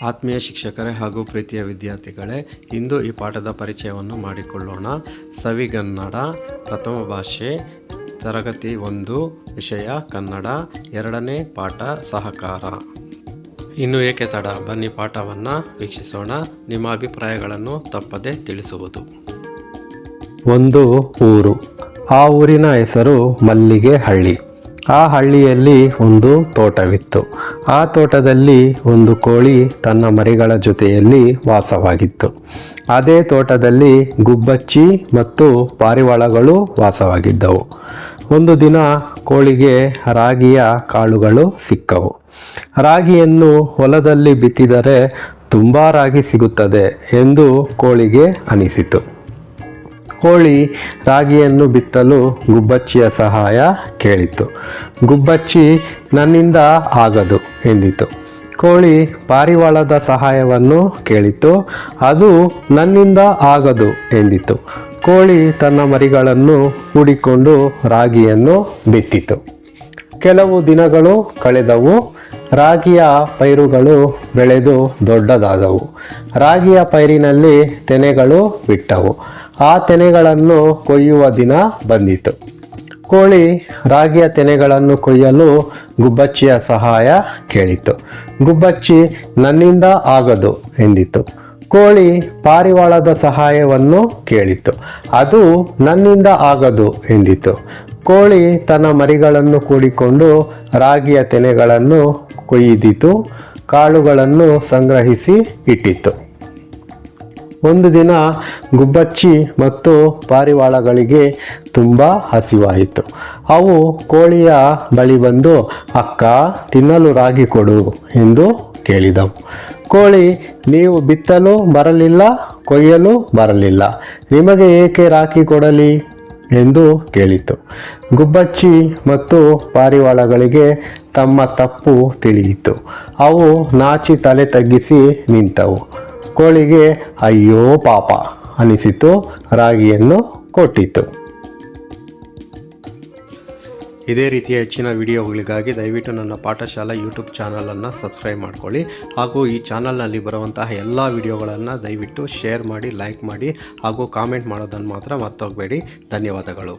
ಆತ್ಮೀಯ ಶಿಕ್ಷಕರೇ ಹಾಗೂ ಪ್ರೀತಿಯ ವಿದ್ಯಾರ್ಥಿಗಳೇ, ಇಂದು ಈ ಪಾಠದ ಪರಿಚಯವನ್ನು ಮಾಡಿಕೊಳ್ಳೋಣ. ಸವಿಗನ್ನಡ, ಪ್ರಥಮ ಭಾಷೆ, ತರಗತಿ 1, ವಿಷಯ ಕನ್ನಡ, 2ನೇ ಪಾಠ ಸಹಕಾರ. ಇನ್ನು ಏಕೆ ತಡ, ಬನ್ನಿ ಪಾಠವನ್ನು ವೀಕ್ಷಿಸೋಣ. ನಿಮ್ಮ ಅಭಿಪ್ರಾಯಗಳನ್ನು ತಪ್ಪದೆ ತಿಳಿಸುವುದು. ಒಂದು ಊರು. ಆ ಊರಿನ ಹೆಸರು ಮಲ್ಲಿಗೆ ಹಳ್ಳಿ. ಆ ಹಳ್ಳಿಯಲ್ಲಿ ಒಂದು ತೋಟವಿತ್ತು. ಆ ತೋಟದಲ್ಲಿ ಒಂದು ಕೋಳಿ ತನ್ನ ಮರಿಗಳ ಜೊತೆಯಲ್ಲಿ ವಾಸವಾಗಿತ್ತು. ಅದೇ ತೋಟದಲ್ಲಿ ಗುಬ್ಬಚ್ಚಿ ಮತ್ತು ಪಾರಿವಾಳಗಳು ವಾಸವಾಗಿದ್ದವು. ಒಂದು ದಿನ ಕೋಳಿಗೆ ರಾಗಿಯ ಕಾಳುಗಳು ಸಿಕ್ಕವು. ರಾಗಿಯನ್ನು ಹೊಲದಲ್ಲಿ ಬಿತ್ತಿದರೆ ತುಂಬ ರಾಗಿ ಸಿಗುತ್ತದೆ ಎಂದು ಕೋಳಿಗೆ ಅನಿಸಿತು. ಕೋಳಿ ರಾಗಿಯನ್ನು ಬಿತ್ತಲು ಗುಬ್ಬಚ್ಚಿಯ ಸಹಾಯ ಕೇಳಿತು. ಗುಬ್ಬಚ್ಚಿ ನನ್ನಿಂದ ಆಗದು ಎಂದಿತು. ಕೋಳಿ ಪಾರಿವಾಳದ ಸಹಾಯವನ್ನು ಕೇಳಿತು. ಅದು ನನ್ನಿಂದ ಆಗದು ಎಂದಿತು. ಕೋಳಿ ತನ್ನ ಮರಿಗಳನ್ನು ಹೂಡಿಕೊಂಡು ರಾಗಿಯನ್ನು ಬಿತ್ತಿತು. ಕೆಲವು ದಿನಗಳು ಕಳೆದವು. ರಾಗಿಯ ಪೈರುಗಳು ಬೆಳೆದು ದೊಡ್ಡದಾದವು. ರಾಗಿಯ ಪೈರಿನಲ್ಲಿ ತೆನೆಗಳು ಬಿಟ್ಟವು. ಆ ತೆನೆಗಳನ್ನು ಕೊಯ್ಯುವ ದಿನ ಬಂದಿತು. ಕೋಳಿ ರಾಗಿಯ ತೆನೆಗಳನ್ನು ಕೊಯ್ಯಲು ಗುಬ್ಬಚ್ಚಿಯ ಸಹಾಯ ಕೇಳಿತು. ಗುಬ್ಬಚ್ಚಿ ನನ್ನಿಂದ ಆಗದು ಎಂದಿತು. ಕೋಳಿ ಪಾರಿವಾಳದ ಸಹಾಯವನ್ನು ಕೇಳಿತು. ಅದು ನನ್ನಿಂದ ಆಗದು ಎಂದಿತು. ಕೋಳಿ ತನ್ನ ಮರಿಗಳನ್ನು ಕೂಡಿಕೊಂಡು ರಾಗಿಯ ತೆನೆಗಳನ್ನು ಕೊಯ್ದಿತು. ಕಾಳುಗಳನ್ನು ಸಂಗ್ರಹಿಸಿ ಇಟ್ಟಿತು. ಒಂದು ದಿನ ಗುಬ್ಬಚ್ಚಿ ಮತ್ತು ಪಾರಿವಾಳಗಳಿಗೆ ತುಂಬ ಹಸಿವಾಯಿತು. ಅವು ಕೋಳಿಯ ಬಳಿ ಬಂದು, ಅಕ್ಕ, ತಿನ್ನಲು ರಾಗಿ ಕೊಡು ಎಂದು ಕೇಳಿದವು. ಕೋಳಿ, ನೀವು ಬಿತ್ತಲು ಬರಲಿಲ್ಲ, ಕೊಯ್ಯಲು ಬರಲಿಲ್ಲ, ನಿಮಗೆ ಏಕೆ ರಾಗಿ ಕೊಡಲಿ ಎಂದು ಕೇಳಿತು. ಗುಬ್ಬಚ್ಚಿ ಮತ್ತು ಪಾರಿವಾಳಗಳಿಗೆ ತಮ್ಮ ತಪ್ಪು ತಿಳಿಯಿತು. ಅವು ನಾಚಿ ತಲೆ ತಗ್ಗಿಸಿ ನಿಂತವು. ಕೋಳಿಗೆ ಅಯ್ಯೋ ಪಾಪ ಅನಿಸಿತು. ರಾಗಿಯನ್ನು ಕೊಟ್ಟಿತು. ಇದೇ ರೀತಿಯ ಹೆಚ್ಚಿನ ವಿಡಿಯೋಗಳಿಗಾಗಿ ದಯವಿಟ್ಟು ನನ್ನ ಪಾಠಶಾಲಾ ಯೂಟ್ಯೂಬ್ ಚಾನಲನ್ನು ಸಬ್ಸ್ಕ್ರೈಬ್ ಮಾಡ್ಕೊಳ್ಳಿ. ಹಾಗೂ ಈ ಚಾನಲ್ನಲ್ಲಿ ಬರುವಂತಹ ಎಲ್ಲ ವಿಡಿಯೋಗಳನ್ನು ದಯವಿಟ್ಟು ಶೇರ್ ಮಾಡಿ, ಲೈಕ್ ಮಾಡಿ ಹಾಗೂ ಕಾಮೆಂಟ್ ಮಾಡೋದನ್ನು ಮಾತ್ರ ಮರ್ತೋಗಬೇಡಿ. ಧನ್ಯವಾದಗಳು.